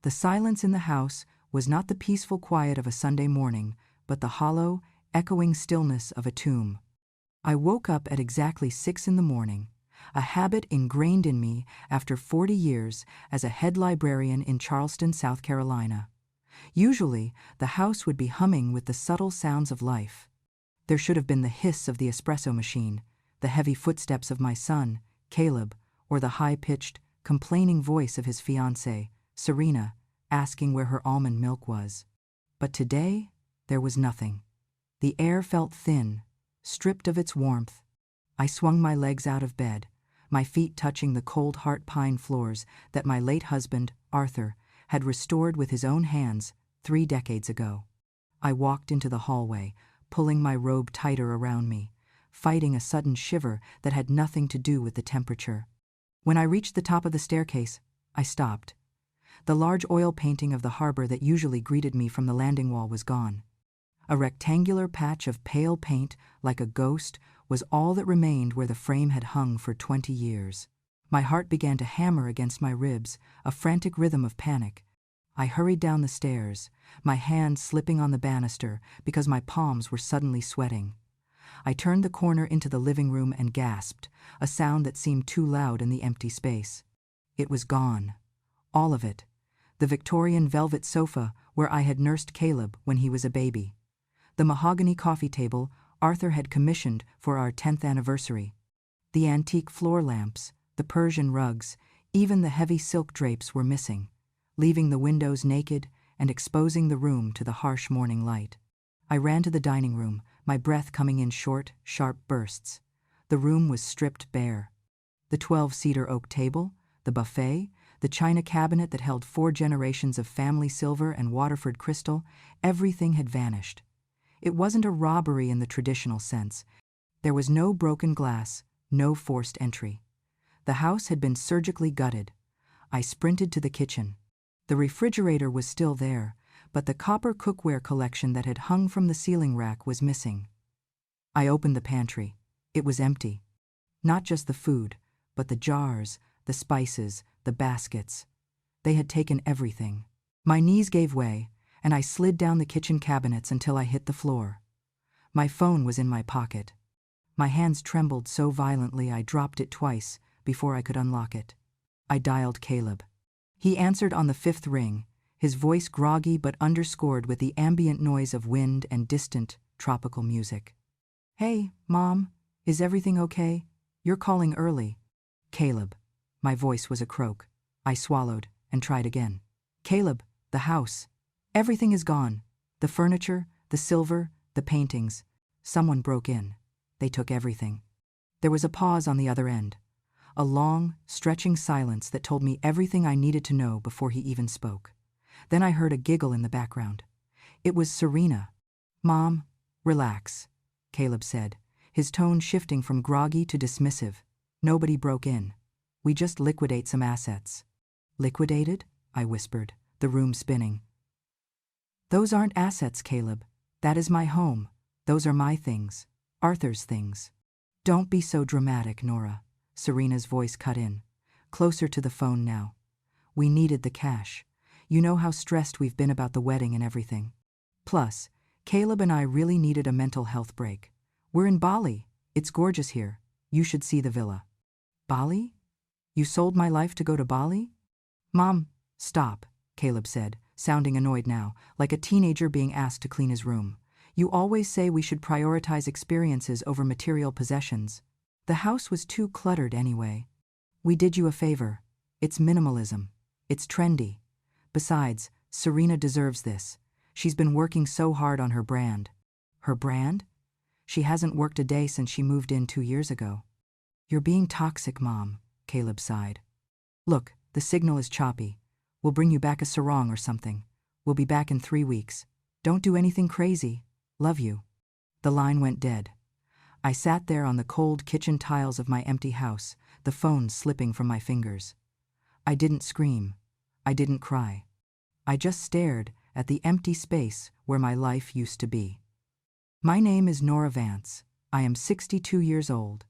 The silence in the house was not the peaceful quiet of a Sunday morning, but the hollow, echoing stillness of a tomb. I woke up at exactly 6 in the morning, a habit ingrained in me after 40 years as a head librarian in Charleston, South Carolina. Usually, the house would be humming with the subtle sounds of life. There should have been the hiss of the espresso machine, the heavy footsteps of my son, Caleb, or the high-pitched, complaining voice of his fiancée, Serena, asking where her almond milk was. But today, there was nothing. The air felt thin, stripped of its warmth. I swung my legs out of bed, my feet touching the cold heart pine floors that my late husband, Arthur, had restored with his own hands 3 decades ago. I walked into the hallway, pulling my robe tighter around me, fighting a sudden shiver that had nothing to do with the temperature. When I reached the top of the staircase, I stopped. The large oil painting of the harbor that usually greeted me from the landing wall was gone. A rectangular patch of pale paint, like a ghost, was all that remained where the frame had hung for 20 years. My heart began to hammer against my ribs, a frantic rhythm of panic. I hurried down the stairs, my hand slipping on the banister because my palms were suddenly sweating. I turned the corner into the living room and gasped, a sound that seemed too loud in the empty space. It was gone. All of it. The Victorian velvet sofa where I had nursed Caleb when he was a baby. The mahogany coffee table Arthur had commissioned for our 10th anniversary. The antique floor lamps, the Persian rugs, even the heavy silk drapes were missing, leaving the windows naked and exposing the room to the harsh morning light. I ran to the dining room, my breath coming in short, sharp bursts. The room was stripped bare. The 12-seater oak table, the buffet, the china cabinet that held 4 generations of family silver and Waterford crystal, everything had vanished. It wasn't a robbery in the traditional sense. There was no broken glass, no forced entry. The house had been surgically gutted. I sprinted to the kitchen. The refrigerator was still there, but the copper cookware collection that had hung from the ceiling rack was missing. I opened the pantry. It was empty. Not just the food, but the jars, the spices, the baskets. They had taken everything. My knees gave way, and I slid down the kitchen cabinets until I hit the floor. My phone was in my pocket. My hands trembled so violently I dropped it twice before I could unlock it. I dialed Caleb. He answered on the 5th ring, his voice groggy but underscored with the ambient noise of wind and distant, tropical music. "Hey, Mom, is everything okay? You're calling early." "Caleb." My voice was a croak. I swallowed and tried again. "Caleb, the house. Everything is gone. The furniture, the silver, the paintings. Someone broke in. They took everything." There was a pause on the other end. A long, stretching silence that told me everything I needed to know before he even spoke. Then I heard a giggle in the background. It was Serena. "Mom, relax," Caleb said, his tone shifting from groggy to dismissive. "Nobody broke in. We just liquidate some assets." "Liquidated?" I whispered, the room spinning. "Those aren't assets, Caleb. That is my home. Those are my things. Arthur's things." "Don't be so dramatic, Nora," Serena's voice cut in, closer to the phone now. "We needed the cash. You know how stressed we've been about the wedding and everything. Plus, Caleb and I really needed a mental health break. We're in Bali. It's gorgeous here. You should see the villa." "Bali? You sold my life to go to Bali?" "Mom, stop," Caleb said, sounding annoyed now, like a teenager being asked to clean his room. "You always say we should prioritize experiences over material possessions. The house was too cluttered anyway. We did you a favor. It's minimalism. It's trendy. Besides, Serena deserves this. She's been working so hard on her brand." "Her brand? She hasn't worked a day since she moved in 2 years ago." "You're being toxic, Mom," Caleb sighed. "Look, the signal is choppy. We'll bring you back a sarong or something. We'll be back in 3 weeks. Don't do anything crazy. Love you." The line went dead. I sat there on the cold kitchen tiles of my empty house, the phone slipping from my fingers. I didn't scream. I didn't cry. I just stared at the empty space where my life used to be. My name is Nora Vance. I am 62 years old.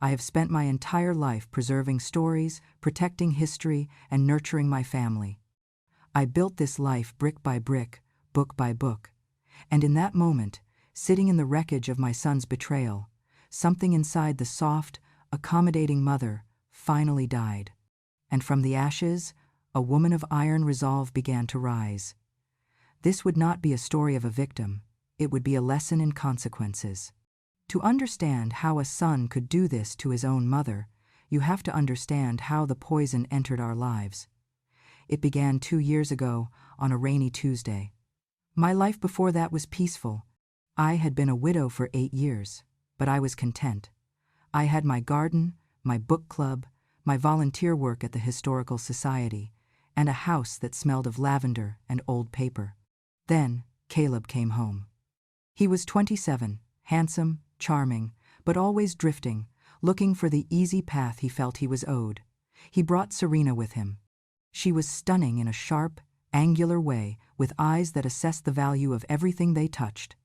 I have spent my entire life preserving stories, protecting history, and nurturing my family. I built this life brick by brick, book by book. And in that moment, sitting in the wreckage of my son's betrayal, something inside the soft, accommodating mother finally died. And from the ashes, a woman of iron resolve began to rise. This would not be a story of a victim, it would be a lesson in consequences. To understand how a son could do this to his own mother, you have to understand how the poison entered our lives. It began 2 years ago, on a rainy Tuesday. My life before that was peaceful. I had been a widow for 8 years, but I was content. I had my garden, my book club, my volunteer work at the Historical Society, and a house that smelled of lavender and old paper. Then, Caleb came home. He was 27, handsome, charming, but always drifting, looking for the easy path he felt he was owed. He brought Serena with him. She was stunning in a sharp, angular way, with eyes that assessed the value of everything they touched.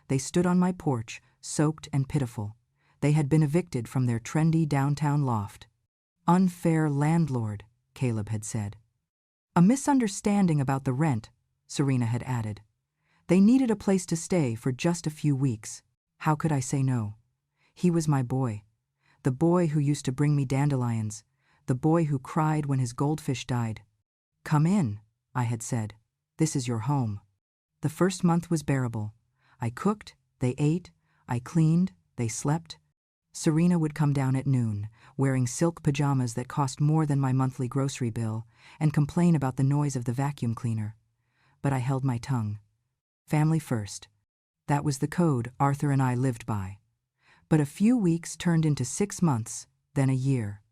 They stood on my porch, soaked and pitiful. They had been evicted from their trendy downtown loft. Unfair landlord, Caleb had said. A misunderstanding about the rent, Serena had added. They needed a place to stay for just a few weeks. How could I say no? He was my boy. The boy who used to bring me dandelions. The boy who cried when his goldfish died. Come in, I had said. This is your home. The first month was bearable. I cooked, they ate, I cleaned, they slept. Serena would come down at noon, wearing silk pajamas that cost more than my monthly grocery bill, and complain about the noise of the vacuum cleaner. But I held my tongue. Family first. That was the code Arthur and I lived by. But a few weeks turned into 6 months, then a year.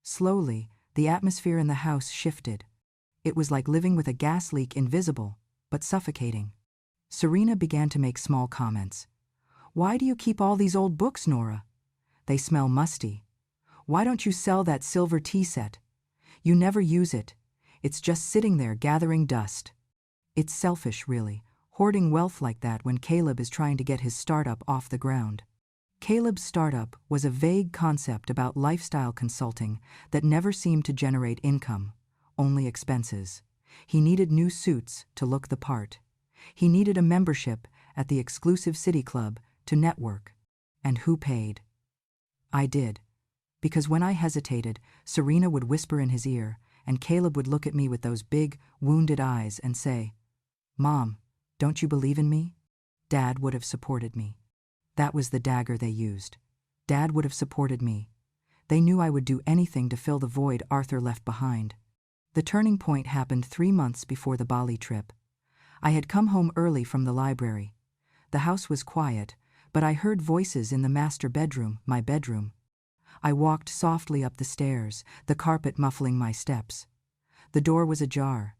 Slowly, the atmosphere in the house shifted. It was like living with a gas leak, invisible, but suffocating. Serena began to make small comments. Why do you keep all these old books, Nora? They smell musty. Why don't you sell that silver tea set? You never use it. It's just sitting there gathering dust. It's selfish, really, hoarding wealth like that when Caleb is trying to get his startup off the ground. Caleb's startup was a vague concept about lifestyle consulting that never seemed to generate income, only expenses. He needed new suits to look the part. He needed a membership at the exclusive city club to network. And who paid? I did. Because when I hesitated, Serena would whisper in his ear, and Caleb would look at me with those big, wounded eyes and say, "Mom, don't you believe in me?" Dad would have supported me. That was the dagger they used. Dad would have supported me. They knew I would do anything to fill the void Arthur left behind. The turning point happened 3 months before the Bali trip. I had come home early from the library. The house was quiet, but I heard voices in the master bedroom, my bedroom. I walked softly up the stairs, the carpet muffling my steps. The door was ajar.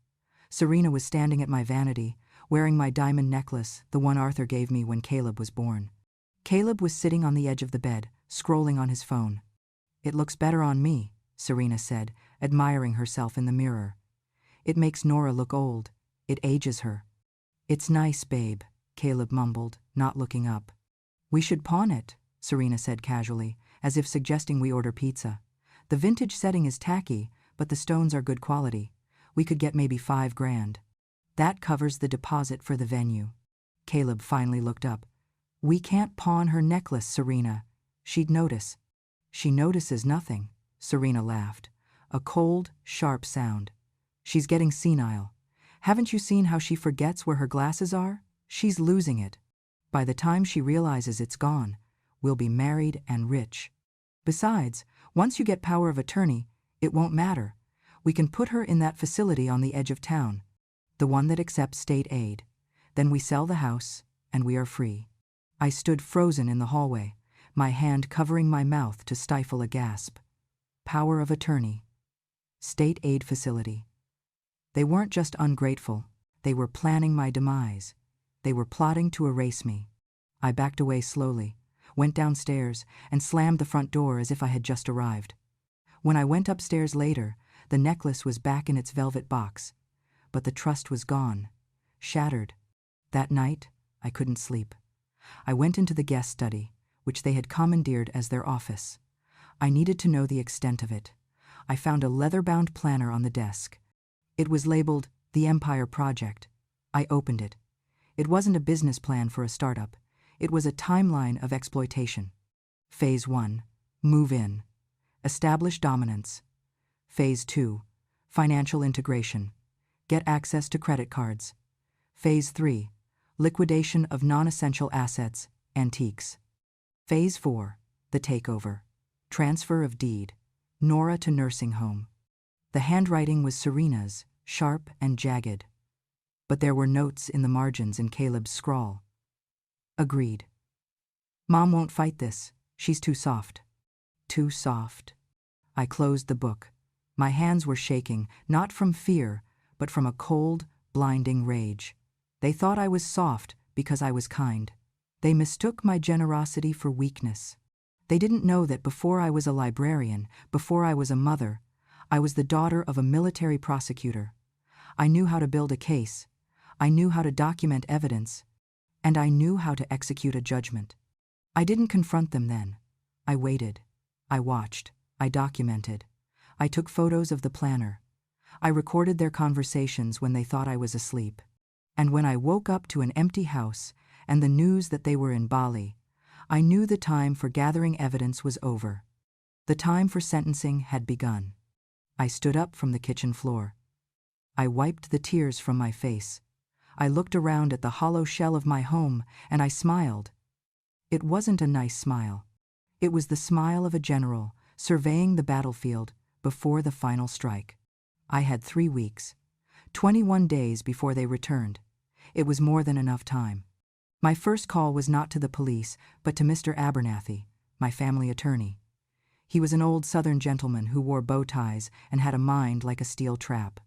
Serena was standing at my vanity, wearing my diamond necklace, the one Arthur gave me when Caleb was born. Caleb was sitting on the edge of the bed, scrolling on his phone. "It looks better on me," Serena said, admiring herself in the mirror. "It makes Nora look old. It ages her." "It's nice, babe," Caleb mumbled, not looking up. "We should pawn it," Serena said casually, as if suggesting we order pizza. "The vintage setting is tacky, but the stones are good quality. We could get maybe $5,000. That covers the deposit for the venue." Caleb finally looked up. "We can't pawn her necklace, Serena. She'd notice." "She notices nothing," Serena laughed. A cold, sharp sound. "She's getting senile. Haven't you seen how she forgets where her glasses are? She's losing it. By the time she realizes it's gone, we'll be married and rich. Besides, once you get power of attorney, it won't matter. We can put her in that facility on the edge of town, the one that accepts state aid. Then we sell the house, and we are free." I stood frozen in the hallway, my hand covering my mouth to stifle a gasp. Power of attorney. State aid facility. They weren't just ungrateful, they were planning my demise. They were plotting to erase me. I backed away slowly, went downstairs, and slammed the front door as if I had just arrived. When I went upstairs later, the necklace was back in its velvet box. But the trust was gone, shattered. That night, I couldn't sleep. I went into the guest study, which they had commandeered as their office. I needed to know the extent of it. I found a leather-bound planner on the desk. It was labeled The Empire Project. I opened it. It wasn't a business plan for a startup. It was a timeline of exploitation. Phase 1. Move in. Establish dominance. Phase 2. Financial integration. Get access to credit cards. Phase 3. Liquidation of non-essential assets, antiques. Phase 4. The takeover. Transfer of deed. Nora to nursing home. The handwriting was Serena's, sharp and jagged. But there were notes in the margins in Caleb's scrawl. Agreed. Mom won't fight this. She's too soft. Too soft. I closed the book. My hands were shaking, not from fear, but from a cold, blinding rage. They thought I was soft because I was kind. They mistook my generosity for weakness. They didn't know that before I was a librarian, before I was a mother, I was the daughter of a military prosecutor. I knew how to build a case. I knew how to document evidence. And I knew how to execute a judgment. I didn't confront them then. I waited. I watched. I documented. I took photos of the planner. I recorded their conversations when they thought I was asleep. And when I woke up to an empty house and the news that they were in Bali, I knew the time for gathering evidence was over. The time for sentencing had begun. I stood up from the kitchen floor. I wiped the tears from my face. I looked around at the hollow shell of my home, and I smiled. It wasn't a nice smile. It was the smile of a general surveying the battlefield before the final strike. I had 3 weeks, 21 days before they returned. It was more than enough time. My first call was not to the police, but to Mr. Abernathy, my family attorney. He was an old Southern gentleman who wore bow ties and had a mind like a steel trap.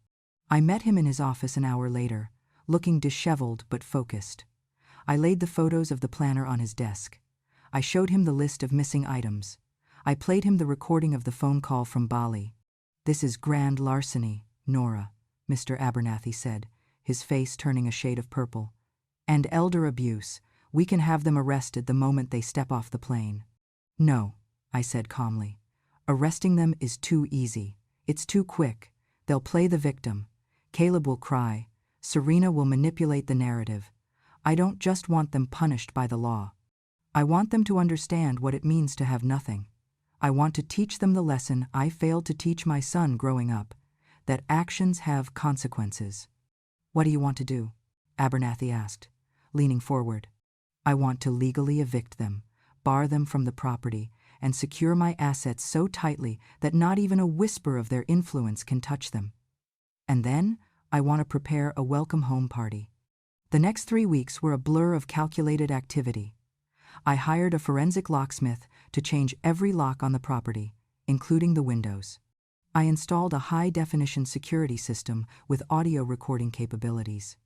I met him in his office an hour later, looking disheveled but focused. I laid the photos of the planner on his desk. I showed him the list of missing items. I played him the recording of the phone call from Bali. "This is grand larceny, Nora," Mr. Abernathy said, his face turning a shade of purple. "And elder abuse. We can have them arrested the moment they step off the plane." "No," I said calmly. "Arresting them is too easy. It's too quick. They'll play the victim. Caleb will cry. Serena will manipulate the narrative. I don't just want them punished by the law. I want them to understand what it means to have nothing. I want to teach them the lesson I failed to teach my son growing up, that actions have consequences." "What do you want to do?" Abernathy asked, leaning forward. "I want to legally evict them, bar them from the property, and secure my assets so tightly that not even a whisper of their influence can touch them. And then I want to prepare a welcome home party." The next 3 weeks were a blur of calculated activity. I hired a forensic locksmith to change every lock on the property, including the windows. I installed a high-definition security system with audio recording capabilities.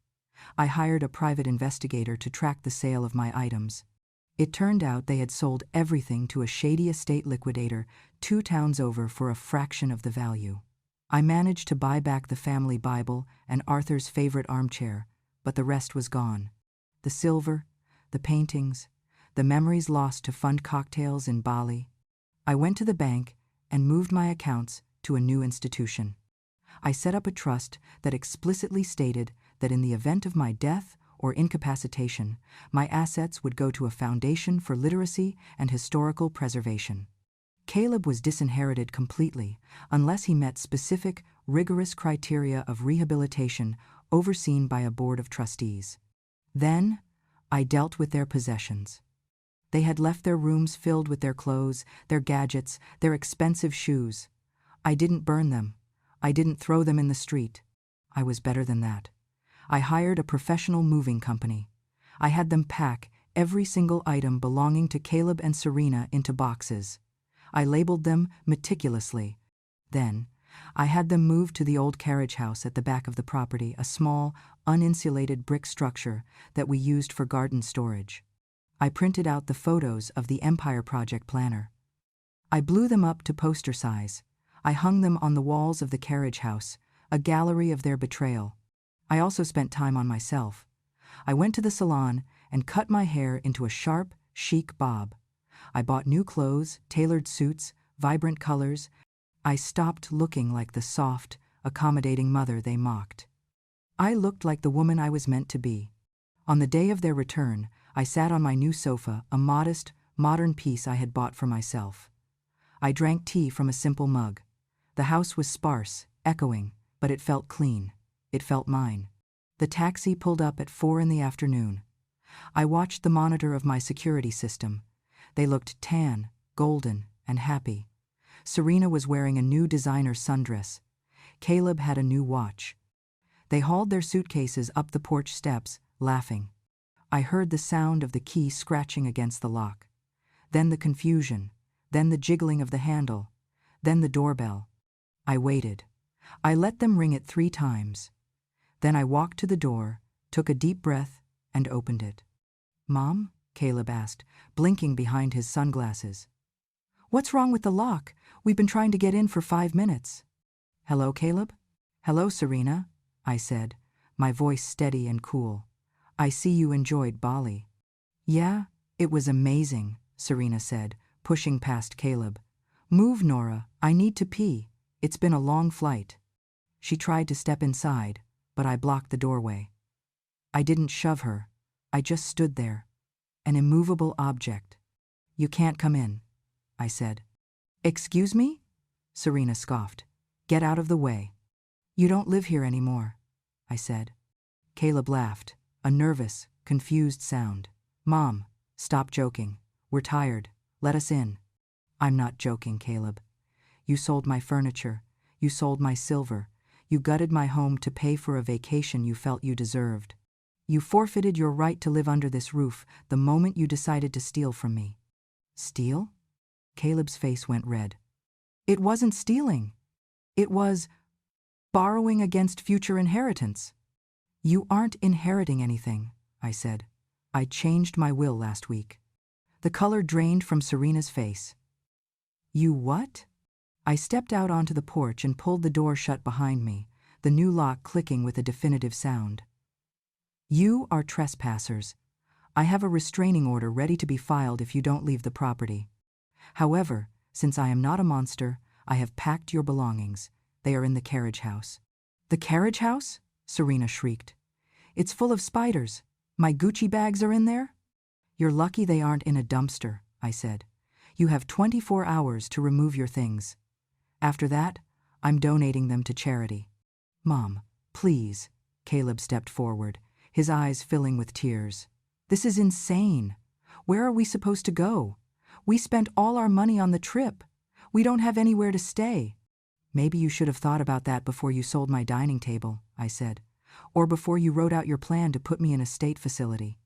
I hired a private investigator to track the sale of my items. It turned out they had sold everything to a shady estate liquidator 2 towns over for a fraction of the value. I managed to buy back the family Bible and Arthur's favorite armchair, but the rest was gone. The silver, the paintings, the memories lost to fund cocktails in Bali. I went to the bank and moved my accounts to a new institution. I set up a trust that explicitly stated that in the event of my death or incapacitation, my assets would go to a foundation for literacy and historical preservation. Caleb was disinherited completely unless he met specific, rigorous criteria of rehabilitation overseen by a board of trustees. Then, I dealt with their possessions. They had left their rooms filled with their clothes, their gadgets, their expensive shoes. I didn't burn them. I didn't throw them in the street. I was better than that. I hired a professional moving company. I had them pack every single item belonging to Caleb and Serena into boxes. I labeled them meticulously. Then, I had them moved to the old carriage house at the back of the property, a small, uninsulated brick structure that we used for garden storage. I printed out the photos of the Empire Project planner. I blew them up to poster size. I hung them on the walls of the carriage house, a gallery of their betrayal. I also spent time on myself. I went to the salon and cut my hair into a sharp, chic bob. I bought new clothes, tailored suits, vibrant colors. I stopped looking like the soft, accommodating mother they mocked. I looked like the woman I was meant to be. On the day of their return, I sat on my new sofa, a modest, modern piece I had bought for myself. I drank tea from a simple mug. The house was sparse, echoing, but it felt clean. It felt mine. The taxi pulled up at 4 in the afternoon. I watched the monitor of my security system. They looked tan, golden, and happy. Serena was wearing a new designer sundress. Caleb had a new watch. They hauled their suitcases up the porch steps, laughing. I heard the sound of the key scratching against the lock. Then the confusion. Then the jiggling of the handle. Then the doorbell. I waited. I let them ring it 3 times. Then I walked to the door, took a deep breath, and opened it. "Mom?" Caleb asked, blinking behind his sunglasses. "What's wrong with the lock? We've been trying to get in for 5 minutes." "Hello, Caleb?" "Hello, Serena," I said, my voice steady and cool. "I see you enjoyed Bali." "Yeah, it was amazing," Serena said, pushing past Caleb. "Move, Nora, I need to pee. It's been a long flight." She tried to step inside, but I blocked the doorway. I didn't shove her. I just stood there, an immovable object. "You can't come in," I said. "Excuse me?" Serena scoffed. "Get out of the way." "You don't live here anymore," I said. Caleb laughed, a nervous, confused sound. "Mom, stop joking. We're tired. Let us in." "I'm not joking, Caleb. You sold my furniture. You sold my silver. You gutted my home to pay for a vacation you felt you deserved. You forfeited your right to live under this roof the moment you decided to steal from me." "Steal?" Caleb's face went red. "It wasn't stealing. It was borrowing against future inheritance." "You aren't inheriting anything," I said. "I changed my will last week." The color drained from Serena's face. "You what?" I stepped out onto the porch and pulled the door shut behind me, the new lock clicking with a definitive sound. "You are trespassers. I have a restraining order ready to be filed if you don't leave the property. However, since I am not a monster, I have packed your belongings. They are in the carriage house." "The carriage house?" Serena shrieked. "It's full of spiders. My Gucci bags are in there?" "You're lucky they aren't in a dumpster," I said. "You have 24 hours to remove your things. After that, I'm donating them to charity." "Mom, please." Caleb stepped forward, his eyes filling with tears. "This is insane. Where are we supposed to go? We spent all our money on the trip. We don't have anywhere to stay." "Maybe you should have thought about that before you sold my dining table," I said, "or before you wrote out your plan to put me in a state facility."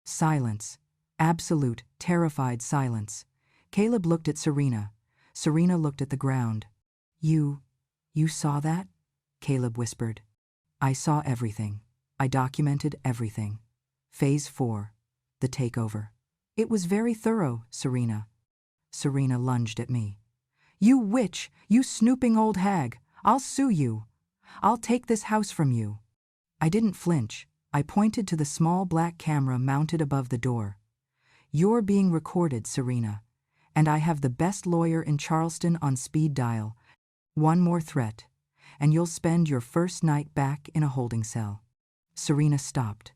Silence. Absolute, terrified silence. Caleb looked at Serena. Serena looked at the ground. You saw that?" Caleb whispered. "I saw everything. I documented everything. Phase 4. The takeover. It was very thorough, Serena." Serena lunged at me. "You witch! You snooping old hag! I'll sue you! I'll take this house from you." I didn't flinch. I pointed to the small black camera mounted above the door. "You're being recorded, Serena, and I have the best lawyer in Charleston on speed dial. One more threat, and you'll spend your first night back in a holding cell." Serena stopped.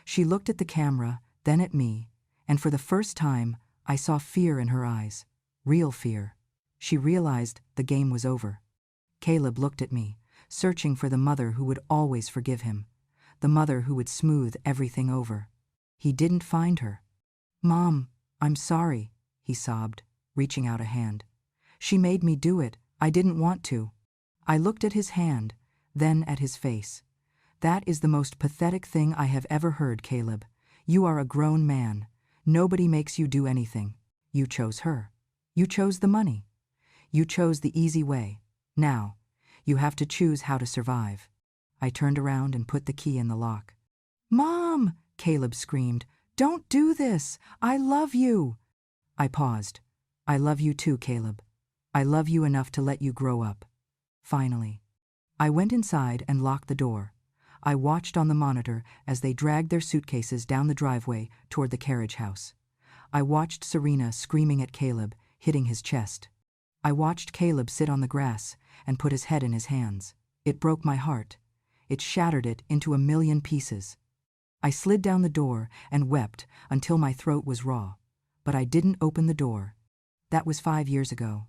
She looked at the camera, then at me, and for the first time, I saw fear in her eyes. Real fear. She realized the game was over. Caleb looked at me, searching for the mother who would always forgive him, the mother who would smooth everything over. He didn't find her. "Mom, I'm sorry," he sobbed, reaching out a hand. "She made me do it. I didn't want to." I looked at his hand, then at his face. "That is the most pathetic thing I have ever heard, Caleb. You are a grown man. Nobody makes you do anything. You chose her. You chose the money. You chose the easy way. Now, you have to choose how to survive." I turned around and put the key in the lock. "Mom!" Caleb screamed. "Don't do this! I love you!" I paused. "I love you too, Caleb. I love you enough to let you grow up." Finally. I went inside and locked the door. I watched on the monitor as they dragged their suitcases down the driveway toward the carriage house. I watched Serena screaming at Caleb, hitting his chest. I watched Caleb sit on the grass and put his head in his hands. It broke my heart. It shattered it into a million pieces. I slid down the door and wept until my throat was raw. But I didn't open the door. That was 5 years ago.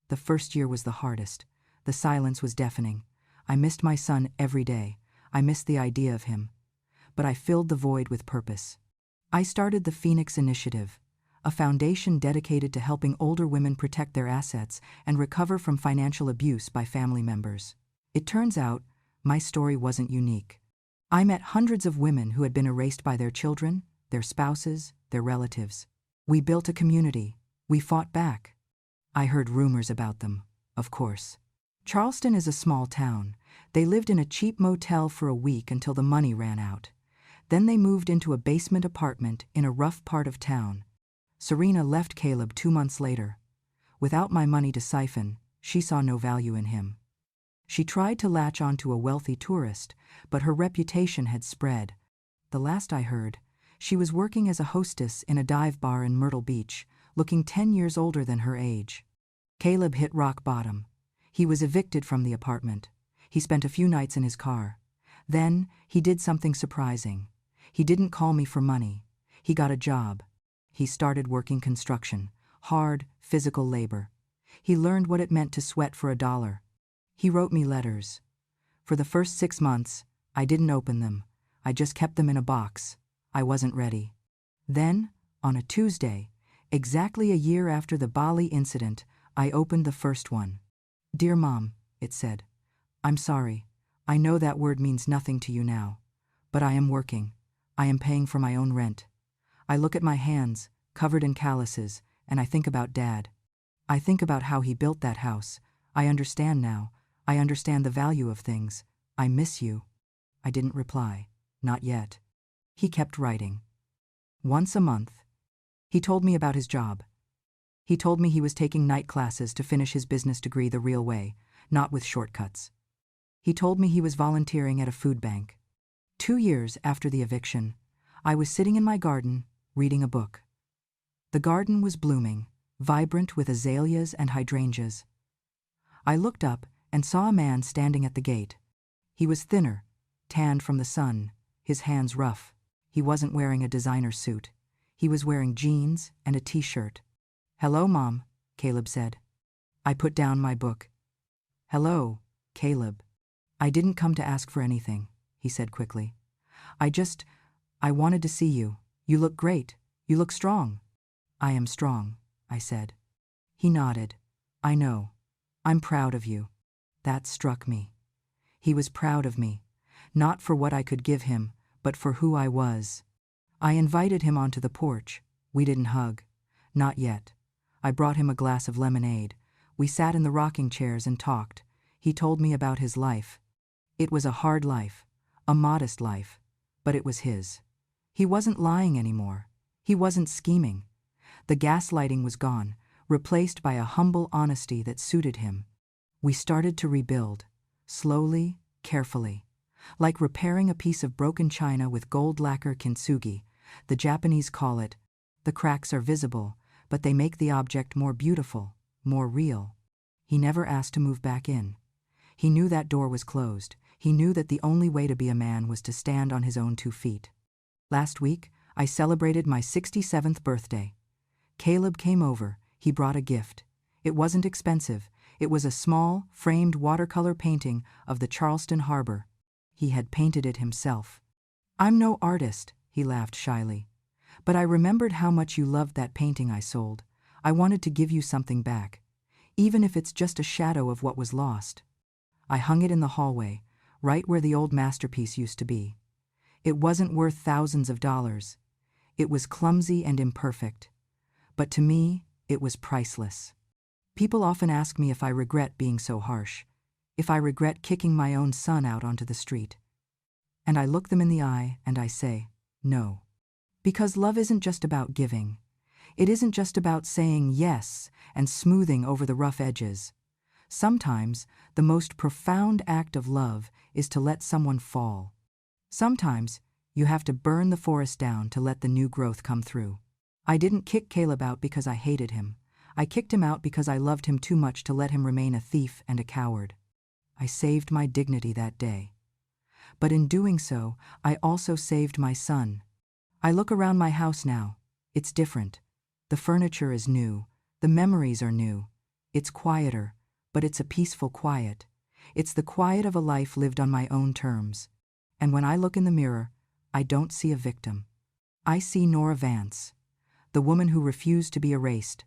The first year was the hardest. The silence was deafening. I missed my son every day. I missed the idea of him. But I filled the void with purpose. I started the Phoenix Initiative, a foundation dedicated to helping older women protect their assets and recover from financial abuse by family members. It turns out, my story wasn't unique. I met hundreds of women who had been erased by their children, their spouses, their relatives. We built a community. We fought back. I heard rumors about them, of course. Charleston is a small town. They lived in a cheap motel for a week until the money ran out. Then they moved into a basement apartment in a rough part of town. Serena left Caleb 2 months later. Without my money to siphon, she saw no value in him. She tried to latch onto a wealthy tourist, but her reputation had spread. The last I heard, she was working as a hostess in a dive bar in Myrtle Beach, looking 10 years older than her age. Caleb hit rock bottom. He was evicted from the apartment. He spent a few nights in his car. Then, he did something surprising. He didn't call me for money. He got a job. He started working construction, hard, physical labor. He learned what it meant to sweat for $1. He wrote me letters. For the first 6 months, I didn't open them. I just kept them in a box. I wasn't ready. Then, on a Tuesday, exactly a year after the Bali incident, I opened the first one. "Dear Mom," it said, "I'm sorry. I know that word means nothing to you now. But I am working. I am paying for my own rent. I look at my hands, covered in calluses, and I think about Dad. I think about how he built that house. I understand now. I understand the value of things. I miss you." I didn't reply. Not yet. He kept writing. Once a month. He told me about his job. He told me he was taking night classes to finish his business degree the real way, not with shortcuts. He told me he was volunteering at a food bank. 2 years after the eviction, I was sitting in my garden, reading a book. The garden was blooming, vibrant with azaleas and hydrangeas. I looked up and saw a man standing at the gate. He was thinner, tanned from the sun, his hands rough. He wasn't wearing a designer suit. He was wearing jeans and a t-shirt. "Hello, Mom," Caleb said. I put down my book. "Hello, Caleb. I didn't come to ask for anything," he said quickly. I wanted to see you. You look great. You look strong." "I am strong," I said. He nodded. "I know. I'm proud of you." That struck me. He was proud of me, not for what I could give him, but for who I was. I invited him onto the porch. We didn't hug. Not yet. I brought him a glass of lemonade. We sat in the rocking chairs and talked. He told me about his life. It was a hard life, a modest life, but it was his. He wasn't lying anymore. He wasn't scheming. The gaslighting was gone, replaced by a humble honesty that suited him. We started to rebuild, slowly, carefully, like repairing a piece of broken china with gold lacquer kintsugi. The Japanese call it. The cracks are visible, but they make the object more beautiful, more real. He never asked to move back in. He knew that door was closed. He knew that the only way to be a man was to stand on his own 2 feet. Last week, I celebrated my 67th birthday. Caleb came over. He brought a gift. It wasn't expensive. It was a small, framed watercolor painting of the Charleston Harbor. He had painted it himself. "I'm no artist," he laughed shyly. "But I remembered how much you loved that painting I sold. I wanted to give you something back, even if it's just a shadow of what was lost." I hung it in the hallway, right where the old masterpiece used to be. It wasn't worth thousands of dollars. It was clumsy and imperfect. But to me, it was priceless. People often ask me if I regret being so harsh, if I regret kicking my own son out onto the street. And I look them in the eye and I say, no. Because love isn't just about giving. It isn't just about saying yes and smoothing over the rough edges. Sometimes, the most profound act of love is to let someone fall. Sometimes, you have to burn the forest down to let the new growth come through. I didn't kick Caleb out because I hated him. I kicked him out because I loved him too much to let him remain a thief and a coward. I saved my dignity that day. But in doing so, I also saved my son. I look around my house now. It's different. The furniture is new. The memories are new. It's quieter, but it's a peaceful quiet. It's the quiet of a life lived on my own terms. And when I look in the mirror, I don't see a victim. I see Nora Vance, the woman who refused to be erased.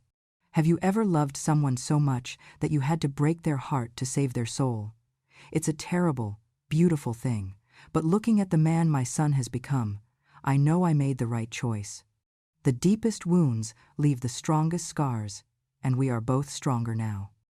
Have you ever loved someone so much that you had to break their heart to save their soul? It's a terrible, beautiful thing, but looking at the man my son has become, I know I made the right choice. The deepest wounds leave the strongest scars, and we are both stronger now.